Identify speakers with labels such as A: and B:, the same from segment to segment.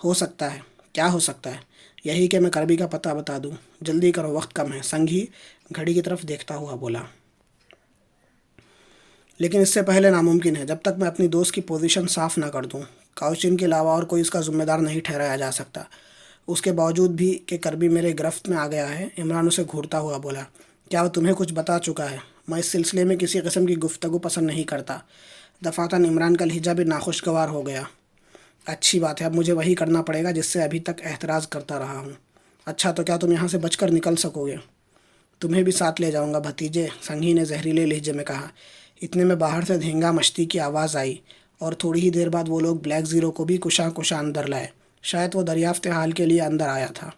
A: ہو سکتا ہے؟ کیا ہو سکتا ہے؟ یہی کہ میں کربی کا پتہ بتا دوں۔ جلدی کرو، وقت کم ہے، سنگھی گھڑی کی طرف دیکھتا ہوا بولا۔ لیکن اس سے پہلے ناممکن ہے، جب تک میں اپنی دوست کی پوزیشن صاف نہ کر دوں۔ کاؤچن کے علاوہ اور کوئی اس کا ذمہ دار نہیں ٹھہرایا جا سکتا۔ اس کے باوجود بھی کہ کربی میرے گرفت میں آ گیا ہے، عمران اسے گھورتا ہوا بولا۔ کیا وہ تمہیں کچھ بتا چکا ہے؟ میں اس سلسلے میں کسی قسم کی گفتگو پسند نہیں کرتا۔ دفعتاً عمران کا لہجہ بھی ناخوشگوار ہو گیا۔ اچھی بات ہے، اب مجھے وہی کرنا پڑے گا جس سے ابھی تک احتراز کرتا رہا ہوں۔ اچھا، تو کیا تم یہاں سے بچ کر نکل سکو گے؟ تمہیں بھی ساتھ لے جاؤں گا بھتیجے، سنگھی نے زہریلے لہجے میں کہا۔ اتنے میں باہر سے دھینگا مشتی کی آواز آئی اور تھوڑی ہی دیر بعد وہ لوگ بلیک زیرو کو بھی کشاں کشاں اندر لائے۔ شاید وہ دریافت حال کے لیے اندر آیا تھا۔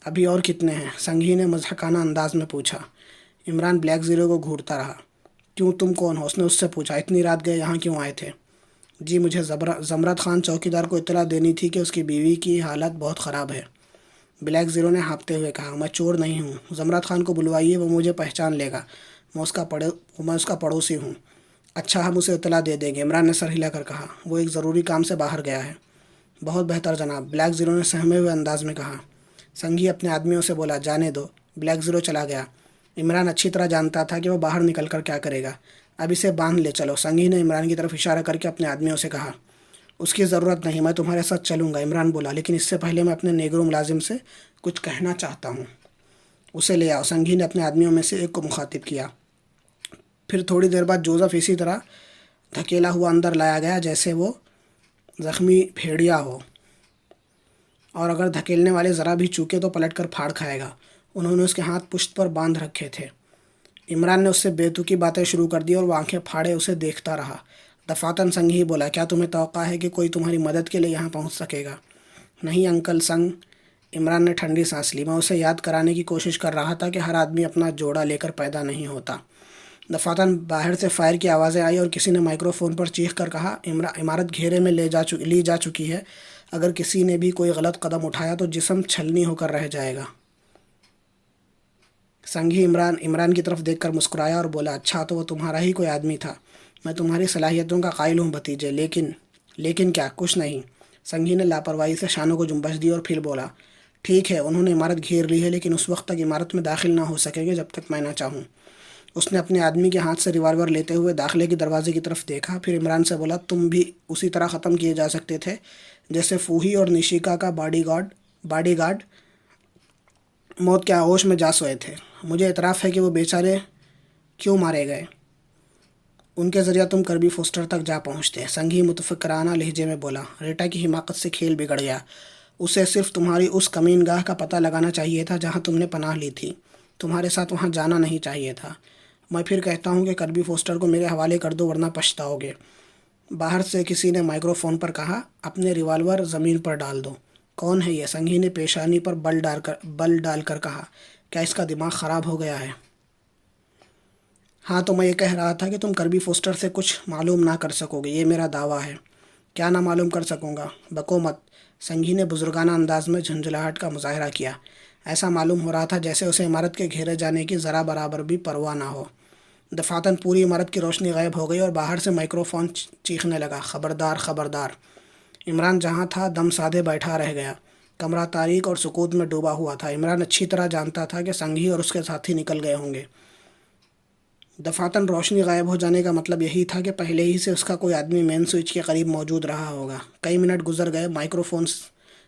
A: ابھی اور کتنے ہیں؟ سنگھی نے مضحکانہ انداز میں پوچھا۔ عمران بلیک زیرو کو گھورتا رہا۔ کیوں، تم کون ہو؟ اس نے اس سے پوچھا۔ اتنی رات گئے یہاں کیوں آئے تھے؟ جی، مجھے زمرد خان چوکیدار کو اطلاع دینی تھی کہ اس کی بیوی کی حالت بہت خراب ہے۔ بلیک زیرو نے ہانپتے ہوئے کہا۔ میں چور نہیں ہوں، زمرد خان کو بلوائیے، وہ مجھے پہچان لے گا، میں اس کا پڑوسی ہوں۔ اچھا، ہم اسے اطلاع دے دیں گے، عمران نے سر ہلا کر کہا۔ وہ ایک ضروری کام سے باہر گیا ہے۔ بہت بہتر جناب، بلیک زیرو نے سہمے ہوئے انداز میں کہا۔ سنگھی اپنے آدمیوں سے بولا، جانے دو۔ بلیک زیرو چلا گیا۔ عمران اچھی طرح جانتا تھا کہ وہ باہر نکل کر کیا کرے گا۔ اب اسے باندھ لے چلو، سنگھی نے عمران کی طرف اشارہ کر کے اپنے آدمیوں سے کہا۔ اس کی ضرورت نہیں، میں تمہارے ساتھ چلوں گا، عمران بولا، لیکن اس سے پہلے میں اپنے نیگرو ملازم سے کچھ کہنا چاہتا ہوں۔ اسے لے آؤ، سنگھی نے اپنے آدمیوں میں سے ایک کو مخاطب کیا۔ پھر تھوڑی دیر بعد جوزف اسی طرح دھکیلا ہوا اندر لایا گیا جیسے وہ زخمی بھیڑیا ہو، اور اگر دھکیلنے والے ذرا بھی چوکے تو پلٹ کر پھاڑ کھائے گا۔ انہوں نے اس کے ہاتھ پشت پر باندھ رکھے تھے۔ عمران نے اس سے بے تکی باتیں شروع کر دی اور وہ آنکھیں پھاڑے اسے دیکھتا رہا۔ دفعتاً سنگھی بولا، کیا تمہیں توقع ہے کہ کوئی تمہاری مدد کے لیے یہاں پہنچ سکے گا؟ نہیں انکل سنگ، عمران نے ٹھنڈی سانس لی۔ میں اسے یاد کرانے کی کوشش کر رہا تھا کہ ہر آدمی اپنا جوڑا لے کر پیدا نہیں ہوتا۔ دفعتاً باہر سے فائر کی آوازیں آئی اور کسی نے مائکرو فون پر چیخ کر کہا، عمارت گھیرے میں لی جا چکی ہے، اگر کسی نے بھی کوئی غلط قدم اٹھایا تو جسم چھلنی ہو کر رہ جائے گا۔ سنگھی عمران کی طرف دیکھ کر مسکرایا اور بولا، اچھا، تو وہ تمہارا ہی کوئی آدمی تھا۔ میں تمہاری صلاحیتوں کا قائل ہوں بھتیجے، لیکن کیا؟ کچھ نہیں۔ سنگھی نے لاپرواہی سے شانوں کو جنبش دی اور پھر بولا، ٹھیک ہے، انہوں نے عمارت گھیر لی ہے، لیکن اس وقت تک عمارت میں داخل نہ ہو سکیں گے جب تک میں نہ چاہوں۔ اس نے اپنے آدمی کے ہاتھ سے ریوالور لیتے ہوئے داخلے کے دروازے کی طرف دیکھا، پھر عمران سے بولا، تم بھی اسی طرح ختم کیے جا سکتے تھے جیسے فوہی اور نشیکا کا باڈی گارڈ موت کے آغوش میں جا سوئے تھے۔ مجھے اعتراف ہے کہ وہ بیچارے کیوں مارے گئے، ان کے ذریعہ تم کربی فوسٹر تک جا پہنچتے۔ سنگھی متفکرانہ لہجے میں بولا، ریٹا کی حماقت سے کھیل بگڑ گیا۔ اسے صرف تمہاری اس کمین گاہ کا پتہ لگانا چاہیے تھا جہاں تم نے پناہ لی تھی، تمہارے ساتھ وہاں جانا نہیں چاہیے تھا۔ میں پھر کہتا ہوں کہ کربی فوسٹر کو میرے حوالے کر دو ورنہ پچھتاؤ گے۔ باہر سے کسی نے مائکرو فون پر کہا، اپنے ریوالور زمین پر ڈال دو۔ کون ہے یہ؟ سنگھی نے پیشانی پر بل ڈال کر کہا۔ کیا اس کا دماغ خراب ہو گیا ہے؟ ہاں، تو میں یہ کہہ رہا تھا کہ تم کربی فوسٹر سے کچھ معلوم نہ کر سکو گے، یہ میرا دعویٰ ہے۔ کیا نہ معلوم کر سکوں گا؟ بکو مت، سنگھی نے بزرگانہ انداز میں جھنجھلاہٹ کا مظاہرہ کیا۔ ایسا معلوم ہو رہا تھا جیسے اسے عمارت کے گھیرے جانے کی ذرا برابر بھی پرواہ نہ ہو۔ دفعتاً پوری عمارت کی روشنی غائب ہو گئی اور باہر سے مائکرو فون چیخنے لگا، خبردار، خبردار۔ عمران جہاں تھا دم سادھے بیٹھا رہ گیا۔ کمرہ تاریک اور سکوت میں ڈوبا ہوا تھا۔ عمران اچھی طرح جانتا تھا کہ سنگھی اور اس کے ساتھی نکل گئے ہوں گے۔ دفعتاً روشنی غائب ہو جانے کا مطلب یہی تھا کہ پہلے ہی سے اس کا کوئی آدمی مین سوئچ کے قریب موجود رہا ہوگا۔ کئی منٹ گزر گئے، مائکرو فون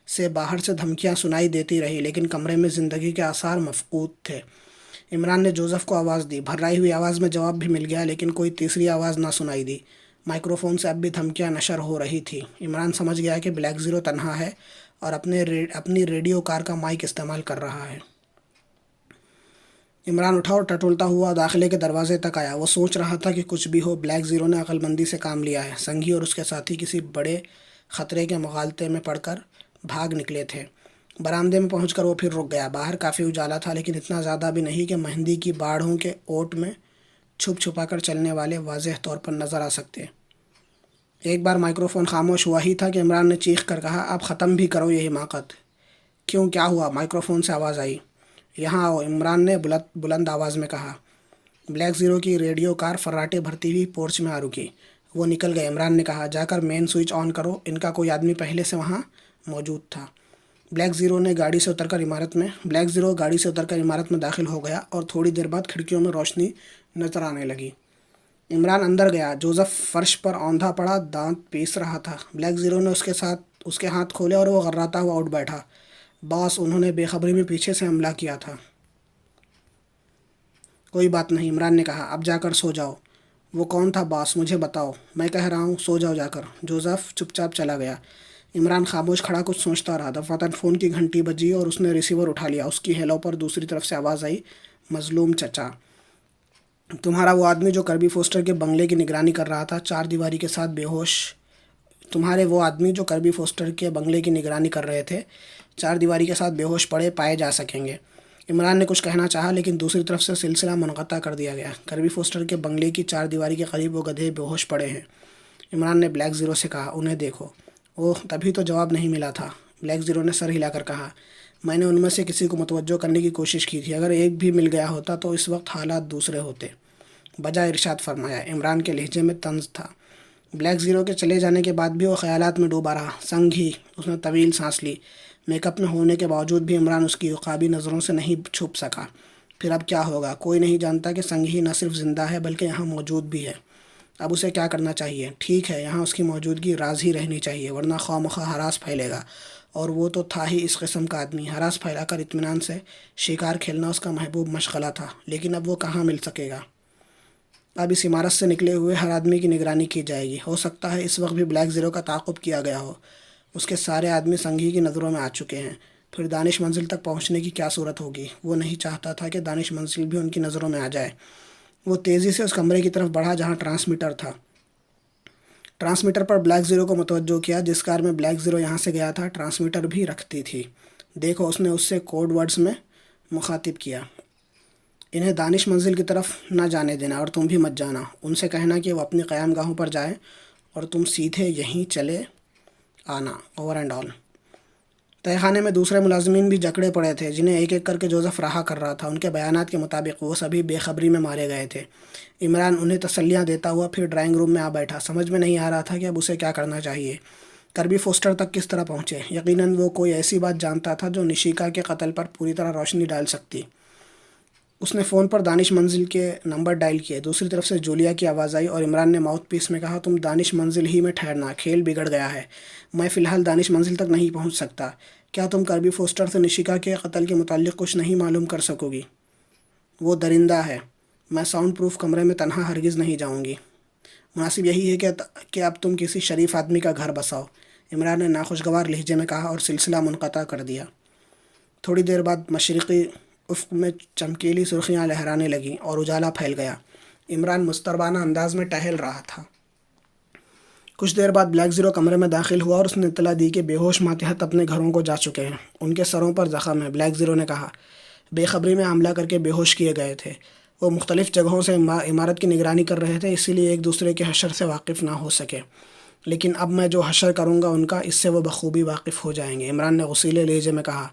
A: سے باہر سے دھمکیاں سنائی دیتی رہی، لیکن کمرے میں زندگی کے آثار مفقود تھے۔ عمران نے جوزف کو آواز دی، بھرائی ہوئی آواز میں جواب بھی مل گیا، لیکن کوئی تیسری آواز نہ سنائی دی۔ مائکرو فون سے اب بھی دھمکیاں نشر ہو رہی تھی۔ عمران سمجھ گیا کہ بلیک زیرو تنہا ہے اور اپنی ریڈیو کار کا مائک استعمال کر رہا ہے۔ عمران اٹھا اور ٹٹولتا ہوا داخلے کے دروازے تک آیا۔ وہ سوچ رہا تھا کہ کچھ بھی ہو، بلیک زیرو نے عقل مندی سے کام لیا ہے۔ سنگھی اور اس کے ساتھی کسی بڑے خطرے کے مغالطے میں پڑ کر بھاگ نکلے تھے۔ برآمدے میں پہنچ کر وہ پھر رک گیا۔ باہر کافی اجالا تھا، لیکن اتنا زیادہ بھی نہیں کہ مہندی کی باڑھوں کے اوٹ میں چھپ چھپا کر چلنے والے واضح طور پر نظر آ سکتے۔ ایک بار مائکرو فون خاموش ہوا ہی تھا کہ عمران نے چیخ کر کہا، اب ختم بھی کرو یہ حماقت۔ کیوں، کیا ہوا؟ مائکرو فون سے آواز آئی۔ یہاں آؤ، عمران نے بلند آواز میں کہا۔ بلیک زیرو کی ریڈیو کار فراٹے بھرتی ہوئی پورچ میں آ رکی۔ وہ نکل گئے۔ عمران نے کہا، جا کر مین سوئچ آن کرو، ان کا کوئی آدمی پہلے سے وہاں موجود تھا۔ بلیک زیرو گاڑی سے اتر کر عمارت میں داخل ہو گیا اور تھوڑی دیر بعد کھڑکیوں میں روشنی نظر آنے لگی۔ عمران اندر گیا۔ جوزف فرش پر اوندھا پڑا دانت پیس رہا تھا۔ بلیک زیرو نے اس کے ہاتھ کھولے اور وہ غراتا ہوا اٹھ بیٹھا۔ باس، انہوں نے بے خبری میں پیچھے سے حملہ کیا تھا۔ کوئی بات نہیں، عمران نے کہا، اب جا کر سو جاؤ۔ وہ کون تھا باس؟ مجھے بتاؤ۔ میں کہہ رہا ہوں سو جاؤ جا کر۔ جوزف چپ چاپ چلا گیا۔ عمران خاموش کھڑا کچھ سوچتا رہا۔ دفعتاً فون کی گھنٹی بجی اور اس نے ریسیور اٹھا لیا۔ اس کی ہیلو پر دوسری طرف سے آواز آئی، مظلوم چچا، تمہارا وہ آدمی جو کربی فوسٹر کے بنگلے کی نگرانی کر رہا تھا، چار دیواری کے ساتھ بے ہوش پڑے پائے جا سکیں گے۔ عمران نے کچھ کہنا چاہا لیکن دوسری طرف سے سلسلہ منقطع کر دیا گیا۔ کربی فوسٹر کے بنگلے کی چار دیواری کے قریب وہ گدھے بے ہوش پڑے ہیں۔ عمران نے بلیک زیرو سے کہا، انہیں دیکھو۔ اوہ، تبھی تو جواب نہیں ملا تھا۔ بلیک زیرو نے سر ہلا کر کہا، میں نے ان میں سے کسی کو متوجہ کرنے کی کوشش کی تھی۔ اگر ایک بھی مل گیا ہوتا تو اس وقت حالات دوسرے ہوتے۔ بجائے ارشاد فرمایا۔ عمران کے لہجے میں طنز تھا۔ بلیک زیرو کے چلے جانے کے بعد بھی وہ خیالات میں ڈوبا رہا۔ سنگ ہی اس نے طویل سانس لی۔ میک اپ میں ہونے کے باوجود بھی عمران اس کی عقابی نظروں سے نہیں چھپ سکا۔ پھر اب کیا ہوگا؟ کوئی نہیں جانتا کہ سنگ ہی نہ صرف زندہ ہے بلکہ یہاں موجود بھی ہے۔ اب اسے کیا کرنا چاہیے؟ ٹھیک ہے، یہاں اس کی موجودگی راز ہی رہنی چاہیے، ورنہ خواہ مخواہ ہراس پھیلے گا، اور وہ تو تھا ہی اس قسم کا آدمی۔ ہراس پھیلا کر اطمینان سے شکار کھیلنا اس کا محبوب مشغلہ تھا، لیکن اب وہ کہاں مل سکے گا؟ اب اس عمارت سے نکلے ہوئے ہر آدمی کی نگرانی کی جائے گی۔ ہو سکتا ہے اس وقت بھی بلیک زیرو کا تعاقب کیا گیا ہو۔ اس کے سارے آدمی سنگھی کی نظروں میں آ چکے ہیں۔ پھر دانش منزل تک پہنچنے کی کیا صورت ہوگی؟ وہ نہیں چاہتا تھا کہ دانش منزل بھی ان کی نظروں میں آ جائے۔ وہ تیزی سے اس کمرے کی طرف بڑھا جہاں ٹرانسمیٹر تھا۔ ٹرانسمیٹر پر بلیک زیرو کو متوجہ کیا۔ جس کار میں بلیک زیرو یہاں سے گیا تھا ٹرانسمیٹر بھی رکھتی تھی۔ دیکھو، اس نے اس سے کوڈ ورڈز میں مخاطب کیا، انہیں دانش منزل کی طرف نہ جانے دینا، اور تم بھی مت جانا۔ ان سے کہنا کہ وہ اپنی قیام گاہوں پر جائیں اور تم سیدھے یہیں چلے آنا۔ Over and all. تہہ خانے میں دوسرے ملازمین بھی جکڑے پڑے تھے جنہیں ایک ایک کر کے جوزف رہا کر رہا تھا۔ ان کے بیانات کے مطابق وہ سبھی بے خبری میں مارے گئے تھے۔ عمران انہیں تسلیاں دیتا ہوا پھر ڈرائنگ روم میں آ بیٹھا۔ سمجھ میں نہیں آ رہا تھا کہ اب اسے کیا کرنا چاہیے۔ کربی فوسٹر تک کس طرح پہنچے؟ یقیناً وہ کوئی ایسی بات جانتا تھا جو نشیکا کے قتل پر پوری طرح روشنی ڈال سکتی۔ اس نے فون پر دانش منزل کے نمبر ڈائل کیے۔ دوسری طرف سے جولیا کی آواز آئی اور عمران نے ماؤتھ پیس میں کہا، تم دانش منزل ہی میں ٹھہرنا، کھیل بگڑ گیا ہے۔ میں فی الحال دانش منزل تک نہیں پہنچ سکتا۔ کیا تم کربی فوسٹر سے نشیکا کے قتل کے متعلق کچھ نہیں معلوم کر سکو گی؟ وہ درندہ ہے۔ میں ساؤنڈ پروف کمرے میں تنہا ہرگز نہیں جاؤں گی۔ مناسب یہی ہے کہ اب تم کسی شریف آدمی کا گھر بساؤ، عمران نے ناخوشگوار لہجے میں کہا اور سلسلہ منقطع کر دیا۔ تھوڑی دیر بعد مشرقی افق میں چمکیلی سرخیاں لہرانے لگیں اور اجالا پھیل گیا۔ عمران مستربانہ انداز میں ٹہل رہا تھا۔ کچھ دیر بعد بلیک زیرو کمرے میں داخل ہوا اور اس نے اطلاع دی کہ بے ہوش ماتحت اپنے گھروں کو جا چکے ہیں۔ ان کے سروں پر زخم ہے، بلیک زیرو نے کہا۔ بے خبری میں حملہ کر کے بے ہوش کیے گئے تھے۔ وہ مختلف جگہوں سے عمارت کی نگرانی کر رہے تھے، اسی لیے ایک دوسرے کے حشر سے واقف نہ ہو سکے۔ لیکن اب میں جو حشر کروں گا ان کا، اس سے وہ بخوبی واقف ہو جائیں گے، عمران نے غصیلے لہجے میں کہا۔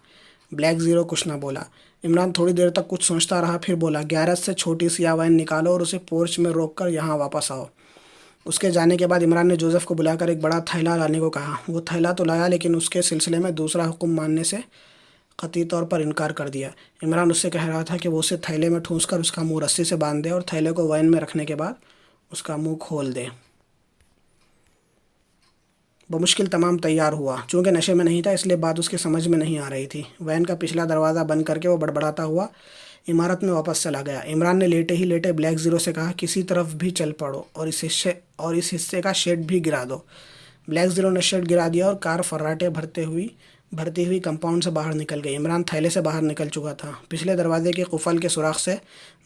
A: بلیک زیرو کچھ نہ بولا۔ عمران تھوڑی دیر تک کچھ سوچتا رہا، پھر بولا، گیراج سے چھوٹی سیاہ وین نکالو اور اسے پورچ میں روک کر یہاں واپس آؤ۔ اس کے جانے کے بعد عمران نے جوزف کو بلا کر ایک بڑا تھیلا لانے کو کہا۔ وہ تھیلا تو لایا لیکن اس کے سلسلے میں دوسرا حکم ماننے سے قطعی طور پر انکار کر دیا۔ عمران اس سے کہہ رہا تھا کہ وہ اسے تھیلے میں ٹھونس کر اس کا منہ رسی سے باندھ دے اور تھیلے کو وین میں رکھنے کے بعد اس کا منہ کھول دے۔ بمشکل تمام تیار ہوا۔ چونکہ نشے میں نہیں تھا اس لیے بات اس کے سمجھ میں نہیں آ رہی تھی۔ وین کا پچھلا دروازہ بند کر کے وہ بڑبڑاتا ہوا عمارت میں واپس چلا گیا۔ عمران نے لیٹے ہی لیٹے بلیک زیرو سے کہا، کسی طرف بھی چل پڑو اور اس حصے کا شیڈ بھی گرا دو۔ بلیک زیرو نے شیڈ گرا دیا اور کار فراٹے بھرتی ہوئی کمپاؤنڈ سے باہر نکل گئی۔ عمران تھیلے سے باہر نکل چکا تھا۔ پچھلے دروازے کے قفل کے سوراخ سے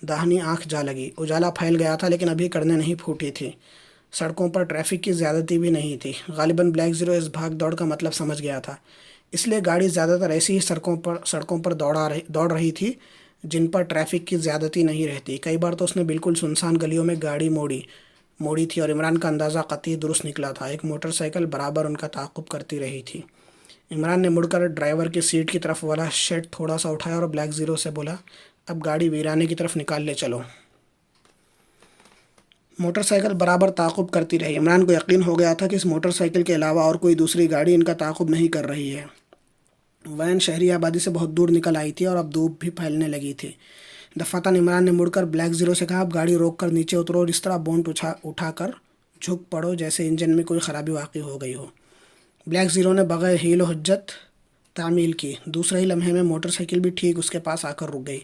A: داہنی آنکھ جا لگی۔ اجالا پھیل گیا تھا لیکن ابھی کڑنیں نہیں پھوٹی تھی۔ سڑکوں پر ٹریفک کی زیادتی بھی نہیں تھی۔ غالباً بلیک زیرو اس بھاگ دوڑ کا مطلب سمجھ گیا تھا، اس لیے گاڑی زیادہ تر ایسی ہی سڑکوں پر دوڑ رہی تھی جن پر ٹریفک کی زیادتی نہیں رہتی۔ کئی بار تو اس نے بالکل سنسان گلیوں میں گاڑی موڑی تھی اور عمران کا اندازہ قطعی درست نکلا تھا۔ ایک موٹر سائیکل برابر ان کا تعاقب کرتی رہی تھی۔ عمران نے مڑ کر ڈرائیور کی سیٹ کی طرف والا شیڈ تھوڑا سا اٹھایا اور بلیک زیرو سے بولا، اب گاڑی ویرانے کی طرف نکال لے چلو۔ موٹر سائیکل برابر تعاقب کرتی رہی۔ عمران کو یقین ہو گیا تھا کہ اس موٹر سائیکل کے علاوہ اور کوئی دوسری گاڑی ان کا تعاقب نہیں کر رہی ہے۔ وین شہری آبادی سے بہت دور نکل آئی تھی اور اب دھوپ بھی پھیلنے لگی تھی۔ دفعتاً عمران نے مڑ کر بلیک زیرو سے کہا، اب گاڑی روک کر نیچے اترو اور اس طرح بونٹ اٹھا کر جھک پڑو جیسے انجن میں کوئی خرابی واقع ہو گئی ہو۔ بلیک زیرو نے بغیر حیل و حجت تعمیل کی۔ دوسرے ہی لمحے میں موٹر سائیکل بھی ٹھیک اس کے پاس آ کر رک گئی۔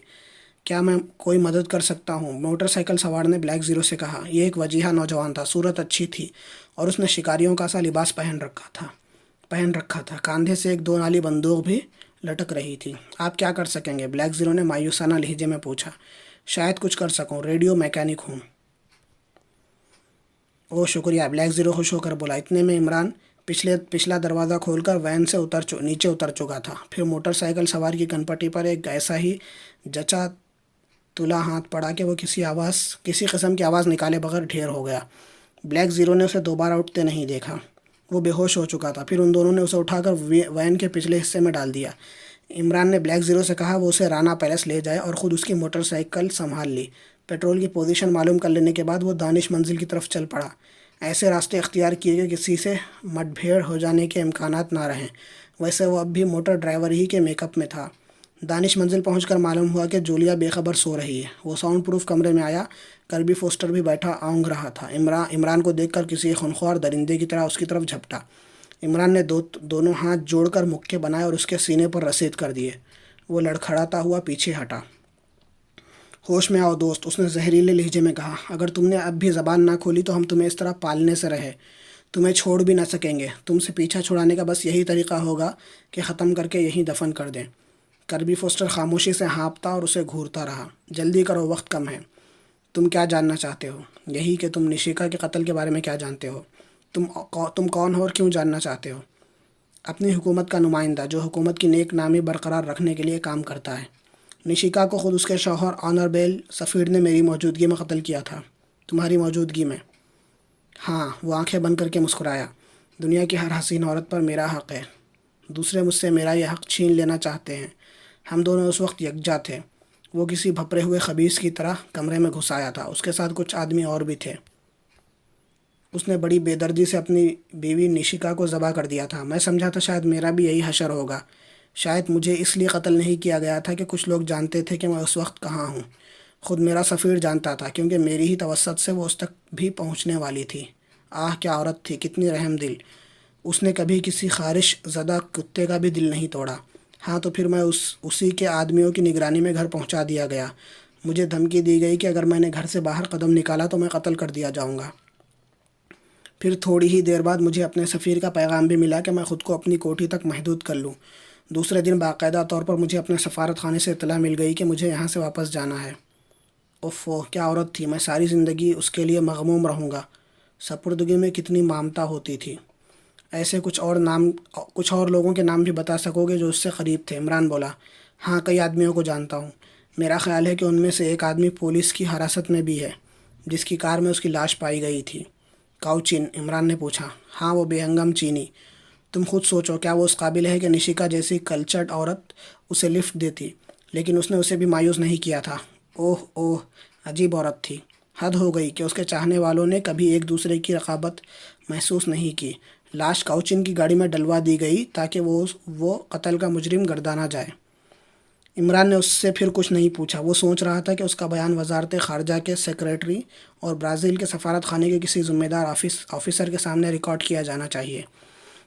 A: کیا میں کوئی مدد کر سکتا ہوں؟ موٹر سائیکل سوار نے بلیک زیرو سے کہا۔ یہ ایک وجیہہ نوجوان تھا، صورت اچھی تھی اور اس نے شکاریوں کا سا لباس پہن رکھا تھا۔ کاندھے سے ایک 2 نالی بندوق بھی لٹک رہی تھی۔ آپ کیا کر سکیں گے؟ بلیک زیرو نے مایوسانہ لہجے میں پوچھا۔ شاید کچھ کر سکوں، ریڈیو میکینک ہوں۔ او شکریہ، بلیک زیرو خوش ہو کر بولا۔ اتنے میں عمران پچھلا دروازہ کھول کر وین سے نیچے اتر چکا تھا۔ پھر موٹر سائیکل سوار کی کنپٹی پر ایک ایسا ہی جچا تلا ہاتھ پڑا کہ وہ کسی قسم کی آواز نکالے بغیر ڈھیر ہو گیا۔ بلیک زیرو نے اسے دوبارہ اٹھتے نہیں دیکھا۔ وہ بے ہوش ہو چکا تھا۔ پھر ان دونوں نے اسے اٹھا کر وین کے پچھلے حصے میں ڈال دیا۔ عمران نے بلیک زیرو سے کہا وہ اسے رانا پیلس لے جائے اور خود اس کی موٹر سائیکل سنبھال لی۔ پیٹرول کی پوزیشن معلوم کر لینے کے بعد وہ دانش منزل کی طرف چل پڑا۔ ایسے راستے اختیار کیے کہ کسی سے مٹ بھیڑ ہو جانے کے امکانات نہ رہیں۔ ویسے وہ اب بھی موٹر ڈرائیور ہی کے میک اپ میں تھا۔ دانش منزل پہنچ کر معلوم ہوا کہ جولیا بے خبر سو رہی ہے۔ وہ ساؤنڈ پروف کمرے میں آیا۔ کربی فوسٹر بھی بیٹھا اونگ رہا تھا۔ عمران کو دیکھ کر کسی خونخوار درندے کی طرح اس کی طرف جھپٹا۔ عمران نے دونوں ہاتھ جوڑ کر مکے بنائے اور اس کے سینے پر رسید کر دیے۔ وہ لڑکھڑاتا ہوا پیچھے ہٹا۔ ہوش میں آؤ دوست، اس نے زہریلے لہجے میں کہا۔ اگر تم نے اب بھی زبان نہ کھولی تو ہم تمہیں اس طرح پالنے سے رہے، تمہیں چھوڑ بھی نہ سکیں گے۔ تم سے پیچھا چھڑانے کا بس یہی طریقہ ہوگا کہ ختم کر کے یہیں دفن کر دیں۔ کربی فوسٹر خاموشی سے ہانپتا اور اسے گھورتا رہا۔ جلدی کرو، وقت کم ہے۔ تم کیا جاننا چاہتے ہو؟ یہی کہ تم نشیکا کے قتل کے بارے میں کیا جانتے ہو؟ تم کون ہو اور کیوں جاننا چاہتے ہو؟ اپنی حکومت کا نمائندہ، جو حکومت کی نیک نامی برقرار رکھنے کے لیے کام کرتا ہے۔ نشیکا کو خود اس کے شوہر آنربیل سفیر نے میری موجودگی میں قتل کیا تھا۔ تمہاری موجودگی میں؟ ہاں، وہ آنکھیں بند کر کے مسکرایا۔ دنیا کی ہر حسین عورت پر میرا حق ہے۔ دوسرے مجھ سے میرا یہ حق چھین لینا چاہتے ہیں۔ ہم دونوں اس وقت یکجا تھے۔ وہ کسی بھپرے ہوئے خبیث کی طرح کمرے میں گھس آیا تھا۔ اس کے ساتھ کچھ آدمی اور بھی تھے۔ اس نے بڑی بے دردی سے اپنی بیوی نشیکا کو ذبح کر دیا تھا۔ میں سمجھا تھا شاید میرا بھی یہی حشر ہوگا۔ شاید مجھے اس لیے قتل نہیں کیا گیا تھا کہ کچھ لوگ جانتے تھے کہ میں اس وقت کہاں ہوں۔ خود میرا سفیر جانتا تھا، کیونکہ میری ہی توسط سے وہ اس تک بھی پہنچنے والی تھی۔ آہ کیا عورت تھی، کتنی رحم دل۔ اس نے کبھی کسی خارش زدہ کتے کا بھی دل نہیں توڑا۔ ہاں تو پھر میں اسی کے آدمیوں کی نگرانی میں گھر پہنچا دیا گیا۔ مجھے دھمکی دی گئی کہ اگر میں نے گھر سے باہر قدم نکالا تو میں قتل کر دیا جاؤں گا۔ پھر تھوڑی ہی دیر بعد مجھے اپنے سفیر کا پیغام بھی ملا کہ میں خود کو اپنی کوٹھی تک محدود کر لوں۔ دوسرے دن باقاعدہ طور پر مجھے اپنے سفارت خانے سے اطلاع مل گئی کہ مجھے یہاں سے واپس جانا ہے۔ اوہ کیا عورت تھی، میں ساری زندگی اس کے لیے مغموم رہوں گا۔ سپردگی میں کتنی مامتا ہوتی تھی۔ ایسے کچھ اور لوگوں کے نام بھی بتا سکو گے جو اس سے قریب تھے؟ عمران بولا۔ ہاں، کئی آدمیوں کو جانتا ہوں۔ میرا خیال ہے کہ ان میں سے ایک آدمی پولیس کی حراست میں بھی ہے، جس کی کار میں اس کی لاش پائی گئی تھی۔ کاؤچین؟ عمران نے پوچھا۔ ہاں، وہ بے ہنگم چینی۔ تم خود سوچو، کیا وہ اس قابل ہے کہ نشیکا جیسی کلچرڈ عورت اسے لفٹ دیتی؟ لیکن اس نے اسے بھی مایوس نہیں کیا تھا۔ اوہ عجیب عورت تھی۔ حد ہو گئی کہ اس کے چاہنے والوں نے کبھی ایک دوسرے کی رقابت محسوس نہیں کی۔ لاش کاؤچین کی گاڑی میں ڈلوا دی گئی تاکہ وہ قتل کا مجرم گردانا جائے۔ عمران نے اس سے پھر کچھ نہیں پوچھا۔ وہ سوچ رہا تھا کہ اس کا بیان وزارت خارجہ کے سیکریٹری اور برازیل کے سفارت خانے کے کسی ذمہ دار آفیسر کے سامنے ریکارڈ کیا جانا چاہیے۔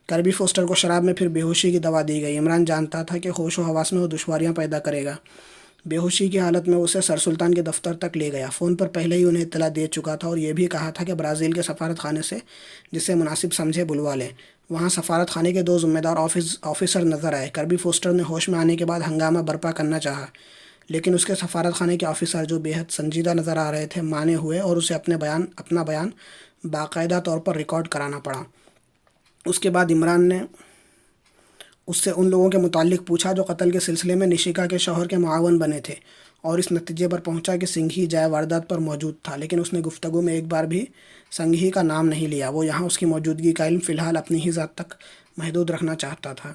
A: کربی فوسٹر کو شراب میں پھر بے ہوشی کی دوا دی گئی۔ عمران جانتا تھا کہ ہوش و حواس میں وہ دشواریاں پیدا کرے گا۔ بے ہوشی کی حالت میں اسے سر سلطان کے دفتر تک لے گیا۔ فون پر پہلے ہی انہیں اطلاع دے چکا تھا اور یہ بھی کہا تھا کہ برازیل کے سفارت خانے سے جسے مناسب سمجھے بلوا لیں۔ وہاں سفارت خانے کے 2 ذمہ دار آفیسر نظر آئے۔ کربی فوسٹر نے ہوش میں آنے کے بعد ہنگامہ برپا کرنا چاہا، لیکن اس کے سفارت خانے کے آفیسر جو بے حد سنجیدہ نظر آ رہے تھے مانے ہوئے اور اسے اپنا بیان باقاعدہ طور پر ریکارڈ کرانا پڑا۔ اس کے بعد عمران نے اس سے ان لوگوں کے متعلق پوچھا جو قتل کے سلسلے میں نشیکا کے شوہر کے معاون بنے تھے، اور اس نتیجے پر پہنچا کہ سنگھی جائے واردات پر موجود تھا، لیکن اس نے گفتگو میں ایک بار بھی سنگھی کا نام نہیں لیا۔ وہ یہاں اس کی موجودگی کا علم فی الحال اپنی ہی ذات تک محدود رکھنا چاہتا تھا۔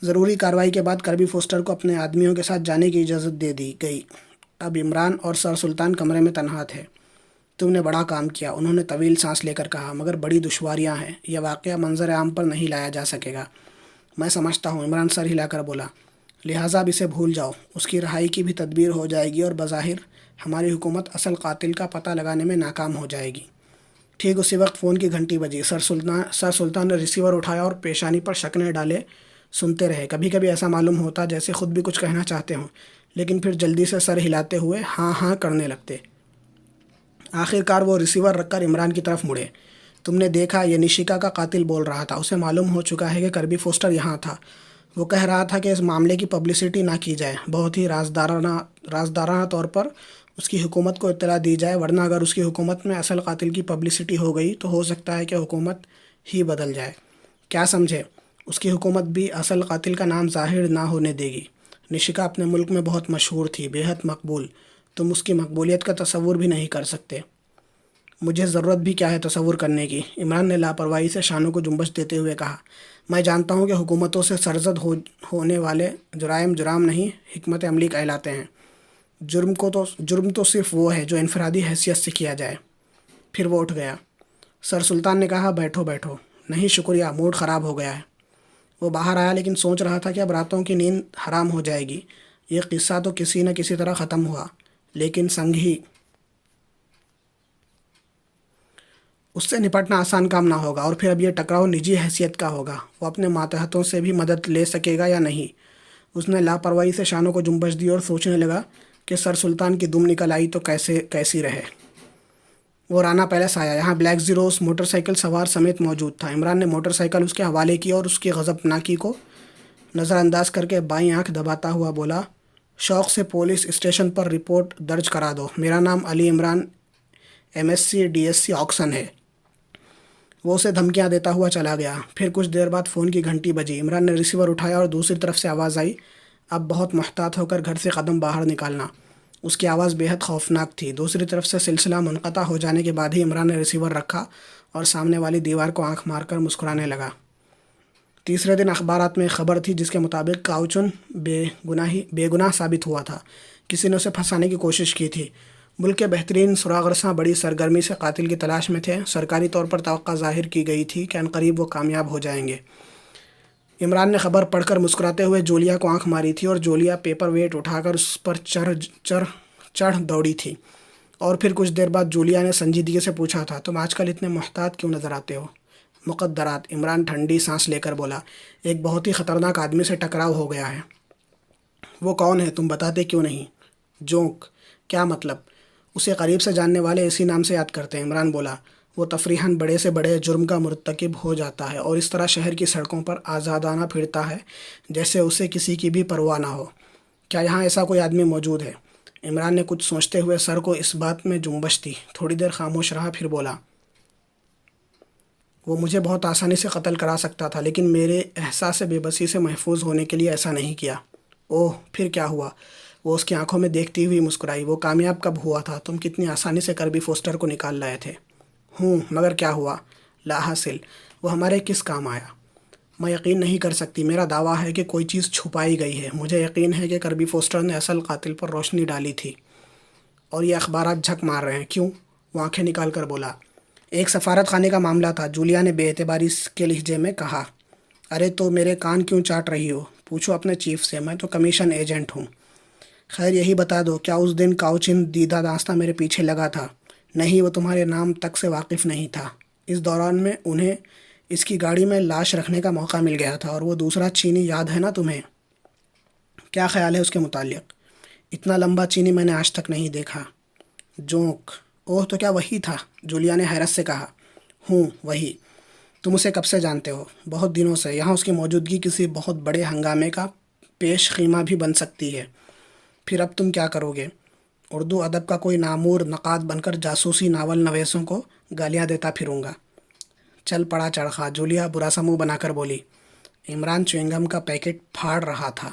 A: ضروری کارروائی کے بعد کربی فوسٹر کو اپنے آدمیوں کے ساتھ جانے کی اجازت دے دی گئی۔ اب عمران اور سر سلطان کمرے میں تنہا تھے۔ تم نے بڑا کام کیا، انہوں نے طویل سانس لے کر کہا، مگر بڑی دشواریاں ہیں، یہ واقعہ منظر عام پر نہیں لایا جا سکے گا۔ میں سمجھتا ہوں، عمران سر ہلا کر بولا، لہٰذا اب اسے بھول جاؤ، اس کی رہائی کی بھی تدبیر ہو جائے گی اور بظاہر ہماری حکومت اصل قاتل کا پتہ لگانے میں ناکام ہو جائے گی۔ ٹھیک اسی وقت فون کی گھنٹی بجی۔ سر سلطان نے ریسیور اٹھایا اور پیشانی پر شکنے ڈالے سنتے رہے۔ کبھی کبھی ایسا معلوم ہوتا جیسے خود بھی کچھ کہنا چاہتے ہوں، لیکن پھر جلدی سے سر ہلاتے ہوئے ہاں ہاں کرنے لگتے۔ آخر کار وہ ریسیور رکھ کر عمران کی طرف مڑے۔ تم نے دیکھا، یہ نشیکا کا قاتل بول رہا تھا، اسے معلوم ہو چکا ہے کہ کربی فوسٹر یہاں تھا۔ وہ کہہ رہا تھا کہ اس معاملے کی پبلسٹی نہ کی جائے، بہت ہی رازدارانہ طور پر اس کی حکومت کو اطلاع دی جائے، ورنہ اگر اس کی حکومت میں اصل قاتل کی پبلسٹی ہو گئی تو ہو سکتا ہے کہ حکومت ہی بدل جائے۔ کیا سمجھے؟ اس کی حکومت بھی اصل قاتل کا نام ظاہر نہ ہونے دے گی۔ نشیکا اپنے ملک میں بہت مشہور تھی، بے حد مقبول۔ تم اس کی مقبولیت کا تصور بھی نہیں کر سکتے۔ مجھے ضرورت بھی کیا ہے تصور کرنے کی؟ عمران نے لاپرواہی سے شانوں کو جنبش دیتے ہوئے کہا۔ میں جانتا ہوں کہ حکومتوں سے سرزد ہونے والے جرام نہیں، حکمت عملی کہلاتے ہیں۔ جرم تو صرف وہ ہے جو انفرادی حیثیت سے کیا جائے۔ پھر وہ اٹھ گیا۔ سر سلطان نے کہا، بیٹھو بیٹھو۔ نہیں شکریہ، موڈ خراب ہو گیا ہے۔ وہ باہر آیا لیکن سوچ رہا تھا کہ اب راتوں کی نیند حرام ہو جائے گی۔ یہ قصہ تو کسی نہ کسی طرح ختم ہوا، لیکن سنگھی اس سے نپٹنا آسان کام نہ ہوگا، اور پھر اب یہ ٹکراؤ نجی حیثیت کا ہوگا۔ وہ اپنے ماتحتوں سے بھی مدد لے سکے گا یا نہیں؟ اس نے لاپرواہی سے شانوں کو جنبش دی اور سوچنے لگا کہ سر سلطان کی دم نکل آئی تو کیسی رہے۔ وہ رانا پیلس آیا۔ یہاں بلیک زیروس موٹر سائیکل سوار سمیت موجود تھا۔ عمران نے موٹر سائیکل اس کے حوالے کی اور اس کی غضبناکی کو نظر انداز کر کے بائیں آنکھ دباتا ہوا بولا، شوق سے پولیس اسٹیشن پر رپورٹ درج کرا دو۔ میرا نام علی عمران MSc DSc آکسن ہے۔ وہ اسے دھمکیاں دیتا ہوا چلا گیا۔ پھر کچھ دیر بعد فون کی گھنٹی بجی۔ عمران نے ریسیور اٹھایا اور دوسری طرف سے آواز آئی، اب بہت محتاط ہو کر گھر سے قدم باہر نکالنا۔ اس کی آواز بے حد خوفناک تھی۔ دوسری طرف سے سلسلہ منقطع ہو جانے کے بعد ہی عمران نے ریسیور رکھا اور سامنے والی دیوار کو آنکھ مار کر مسکرانے لگا۔ تیسرے دن اخبارات میں ایک خبر تھی جس کے مطابق کاؤچن بے گناہ ثابت ہوا تھا۔ کسی نے اسے پھنسانے کی کوشش کی تھی۔ ملک کے بہترین سراغ رساں بڑی سرگرمی سے قاتل کی تلاش میں تھے۔ سرکاری طور پر توقع ظاہر کی گئی تھی کہ عنقریب وہ کامیاب ہو جائیں گے۔ عمران نے خبر پڑھ کر مسکراتے ہوئے جولیا کو آنکھ ماری تھی اور جولیا پیپر ویٹ اٹھا کر اس پر چڑھ دوڑی تھی۔ اور پھر کچھ دیر بعد جولیا نے سنجیدگی سے پوچھا تھا، تم آج کل اتنے محتاط کیوں نظر آتے ہو؟ مقدرات، عمران ٹھنڈی سانس لے کر بولا، ایک بہت ہی خطرناک آدمی سے ٹکراؤ ہو گیا ہے۔ وہ کون ہے؟ تم بتاتے کیوں نہیں؟ جونک، کیا مطلب؟ اسے قریب سے جاننے والے اسی نام سے یاد کرتے ہیں، عمران بولا۔ وہ تفریحاً بڑے سے بڑے جرم کا مرتکب ہو جاتا ہے اور اس طرح شہر کی سڑکوں پر آزادانہ پھرتا ہے جیسے اسے کسی کی بھی پرواہ نہ ہو۔ کیا یہاں ایسا کوئی آدمی موجود ہے؟ عمران نے کچھ سوچتے ہوئے سر کو اس بات میں جنبش دی۔ تھوڑی دیر خاموش رہا، پھر بولا، وہ مجھے بہت آسانی سے قتل کرا سکتا تھا، لیکن میرے احساس بے بسی سے محفوظ ہونے کے لیے ایسا نہیں کیا۔ اوہ، پھر کیا ہوا؟ وہ اس کی آنکھوں میں دیکھتی ہوئی مسکرائی۔ وہ کامیاب کب ہوا تھا؟ تم کتنی آسانی سے کربی فوسٹر کو نکال لائے تھے۔ مگر کیا ہوا؟ لا حاصل۔ وہ ہمارے کس کام آیا؟ میں یقین نہیں کر سکتی۔ میرا دعویٰ ہے کہ کوئی چیز چھپائی گئی ہے۔ مجھے یقین ہے کہ کربی فوسٹر نے اصل قاتل پر روشنی ڈالی تھی اور یہ اخبارات جھک مار رہے ہیں۔ کیوں؟ وہ آنکھیں نکال کر بولا، ایک سفارت خانے کا معاملہ تھا۔ جولیا نے بے اعتباری کے لہجے میں کہا۔ ارے تو میرے کان کیوں چاٹ رہی ہو؟ پوچھو اپنے چیف سے، میں تو کمیشن ایجنٹ ہوں۔ خیر یہی بتا دو، کیا اس دن کاؤچن دیدہ داستہ میرے پیچھے لگا تھا؟ نہیں، وہ تمہارے نام تک سے واقف نہیں تھا۔ اس دوران میں انہیں اس کی گاڑی میں لاش رکھنے کا موقع مل گیا تھا، اور وہ دوسرا چینی یاد ہے نا تمہیں؟ کیا خیال ہے اس کے متعلق؟ اتنا لمبا چینی میں نے آج تک نہیں دیکھا۔ جونک، اوہ تو کیا وہی تھا؟ جولیا نے حیرت سے کہا۔ وہی۔ تم اسے کب سے جانتے ہو؟ بہت دنوں سے۔ یہاں اس کی موجودگی کسی بہت بڑے ہنگامے کا پیش خیمہ بھی بن سکتی ہے۔ پھر اب تم کیا کرو گے؟ اردو ادب کا کوئی نامور نقاد بن کر جاسوسی ناول نویسوں کو گالیاں دیتا پھروں گا۔ چل پڑا چرخا، جولیا برا سا منہ بنا کر بولی۔ عمران چوئنگم کا پیکٹ پھاڑ رہا تھا۔